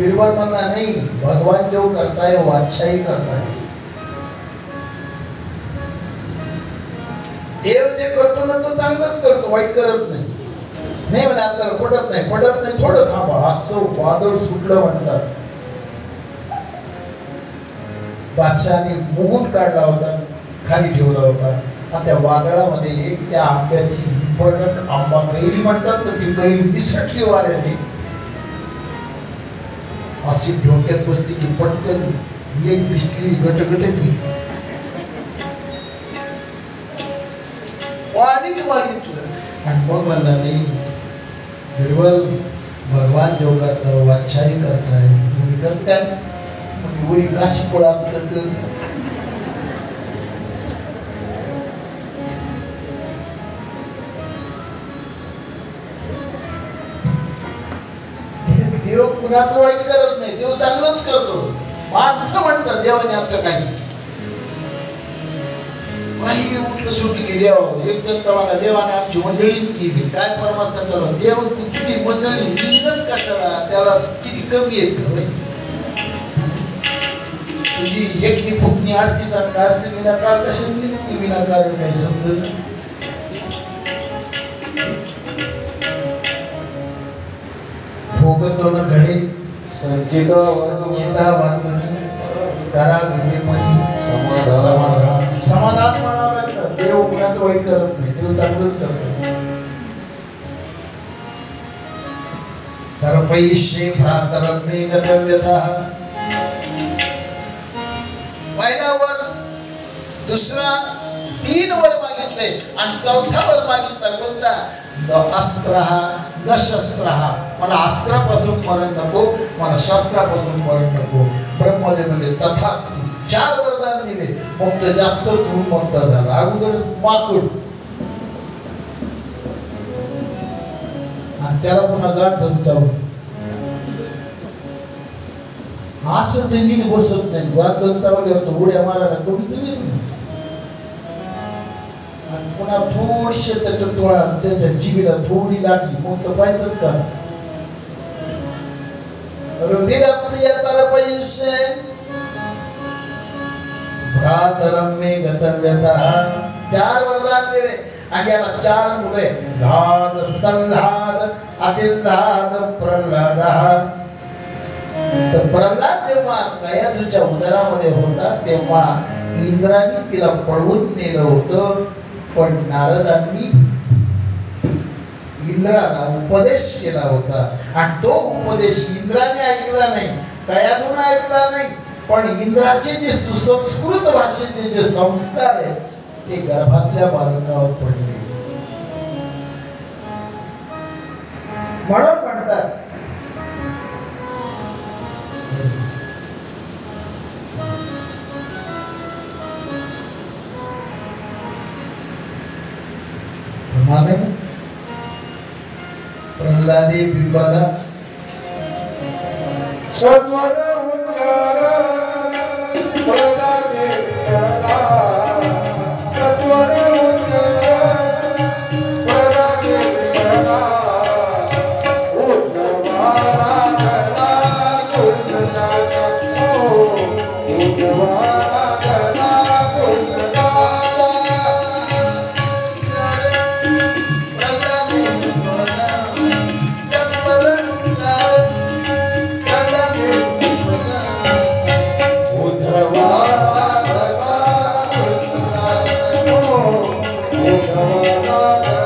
बिरबल म्हणला नाही, भगवान जो करता है वो अच्छा ही करता है. देव जे करतो ना तो चांगलाच करतो, वाईट करत नाही. नाही म्हणजे आपल्याला पडत नाही थोडं थांबा. असं वादळ सुटलं म्हणतात. बादशहाने मुकुट काढला होता, खाली ठेवला होता आणि त्या वादळामध्ये एक त्या आंब्याची विपणक आंबा कैरी म्हणतात ना, ती कैरी विसटली वाऱ्याने. अशी डोक्यात बसली की पटकन एक दिसली गटगट पाणीच मागितलं आणि मग म्हणला नाही, बिरबल भगवान जो करता है वो अच्छा ही करता है. तुम्ही कसं काय वरी काशी पळ असतं तर देव कुणाचं वाईट करत नाही, देव चांगलंच करतो. माणसं म्हणतात देवाने आमचं काही काही उठलं सुटी केली. एक जण तवाला देवाने आमची मंडळीच केली, काय परमार्थ करा. देव किती मंडळी मीनच कशाला, त्याला किती कमी आहेत का बाई. तुझी एकनी फुटणी अडचीचा अडचण विनाकाळ कशाने विनाकारण काही समजलं. भोगतो न घडे संचिता वाचणी करा विधेमनी समाधान. समाधान म्हणावं लागतं. देव कुणाचं वाईट करत नाही, देव चांगलंच करतो. तर्पयिष्ये भ्रातरं मे गतव्यतः. पहिला वर, दुसरा, 3 वर मागितले आणि चौथा वर मागितला कोणता? अस्त्रः न शस्त्रः. मला अस्त्रापासून मरण नको, मला शस्त्रापासून मरण नको. ब्रह्मदेव म्हणले तथास्तु. 4 वरदान दिले. मग तर जास्तच मोठा झाला. अगोदरच माकूड आणि त्याला पुन्हा गात चावून असं ते नीट बसत नाही. गात चावल्यावर तो उड्या मारायला कमीच नाही. आणि पुन्हा थोडीशी त्याच्या जीवीला थोडी लागली, मग तर पाहिजेच का. रुधिर प्रियतर पैसे भ्रातरं मे गतव्यतः. 4 वरदान दिले आणि याला 4 मुले. धाद संधाद अतिल्हाद प्रल्हाद. तर प्रल्हाद जेव्हा कयाधूच्या उदरामध्ये होता तेव्हा इंद्राने तिला पळवून नेलं होतं. पण नारदांनी इंद्राला उपदेश केला होता आणि तो उपदेश इंद्राने ऐकला नाही, कयाधून ऐकला नाही. पण इंद्राचे जे सुसंस्कृत भाषेचे जे संस्कार आहेत ते गर्भातल्या बालकावर पडले. म्हणून म्हणतात प्रल्हादे बिंबाला सत्वर उद्गारा. प्रल्हादे बिंबाला सत्वर उद्गारा. प्रल्हादे बिंबाला उद्गवारा गला गुणगाता. उद्गवारा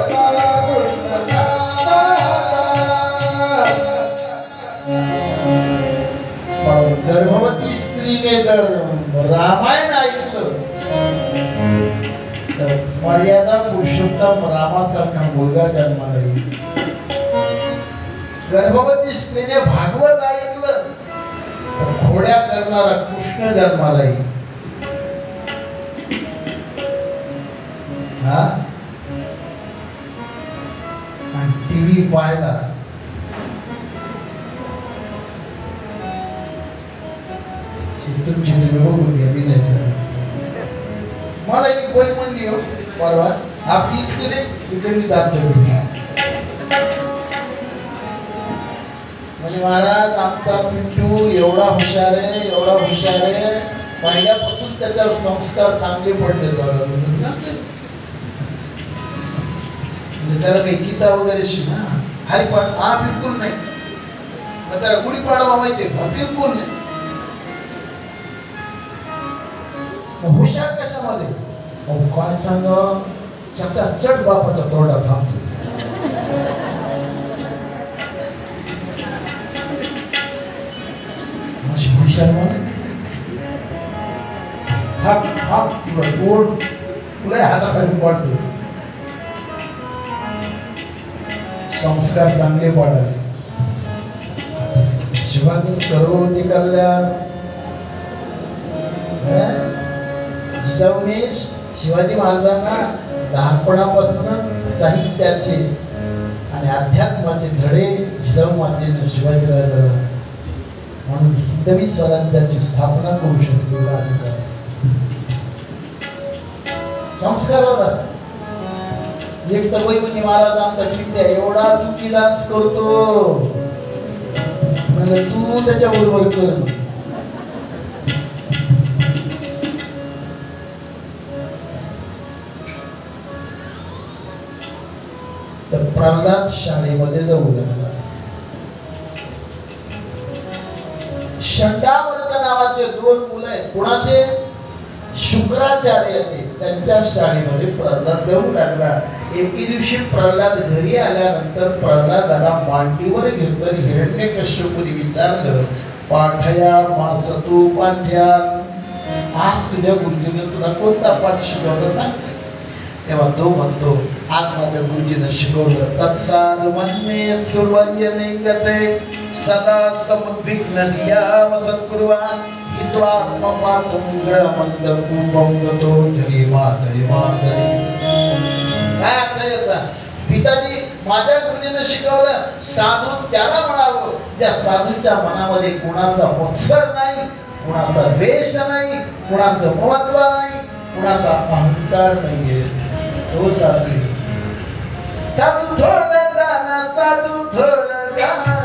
गला गुणगाता. गर्भवती स्त्रीने जर रामायण ऐकलं तर मर्यादा पुरुषोत्तम रामासारखा मुलगा जन्माला येईल. गर्भवती स्त्रीने भागवत ऐकलं तर घोड्या करणारा कृष्ण जन्माला येईल. आणि टीव्ही पाहायला तुमची तुम्ही बघून घ्या. मी नाही सांग. मला एक गोष्ट म्हणली हो परवा, आपली इथली नाही इकडली आमच्या म्हणजे महाराज आमचा पिंटू एवढा हुशार आहे, एवढा हुशार आहे, पहिल्यापासून त्याच्यावर संस्कार चांगले पडले म्हणजे त्याला काही गीता वगैरे शिकना हरिपाठ हा बिलकुल नाही, मग त्याला गुढीपाडवा माहितीये का? बिलकुल नाही. हुशार कशामध्ये? काय सांग, सगळ्या चट बापाच्या तोंडात थांबतो. हुशार तुला हाताखाली पडतो. संस्कार चांगले पडावे. शिवानी करोति कल्याण. जिजाऊने शिवाजी महाराजांना लहानपणापासूनच साहित्याचे आणि अध्यात्माचे धडे जिजाऊ मातेने शिवाजीराजाला, म्हणून हिंदवी स्वराज्याची स्थापना करू शकतो. एवढा अधिकार संस्कारावर असतो. एक तर वैभवी महाराज आमचा पिंट्या एवढा दुःखी डान्स करतो, म्हणजे तू त्याच्या बरोबर कर. तर प्रल्हाद शाळेमध्ये जाऊ लागला. शंडावर्क नावाचे 2 मुलं आहेत. कुणाचे? शुक्राचार्याचे. त्यांच्या शाळेमध्ये प्रल्हाद जाऊ लागला. एके दिवशी प्रल्हाद घरी आल्यानंतर प्रल्हादाला मांडीवर घेतलं. हिरण्यकश्यपूने विचारलं, पाठया मासतू पाठ्या, आज तुझ्या गुरुजीने तुला कोणता पाठ शिकवला सांग. तेव्हा तो म्हणतो, आज माझ्या गुरुजीने शिकवलं, तत्साधु मन्ये सुवर्यने गते सदा समुद्विग्न धिया वसत्कुर्वान् हित्वात्मपातुं ग्रहमंद कूपं गतो जरी मातरी मातरी. काय अर्थ याचा? पिताजी माझ्या गुरुजीने शिकवलं, साधू त्याला म्हणावं ज्या साधूच्या मनामध्ये कुणाचा मत्सर नाही, कुणाचा द्वेष नाही, कुणाचं महत्व नाही, कुणाचा अहंकार नाहीये, तो साधू. साधू थोर दाना साधू थोर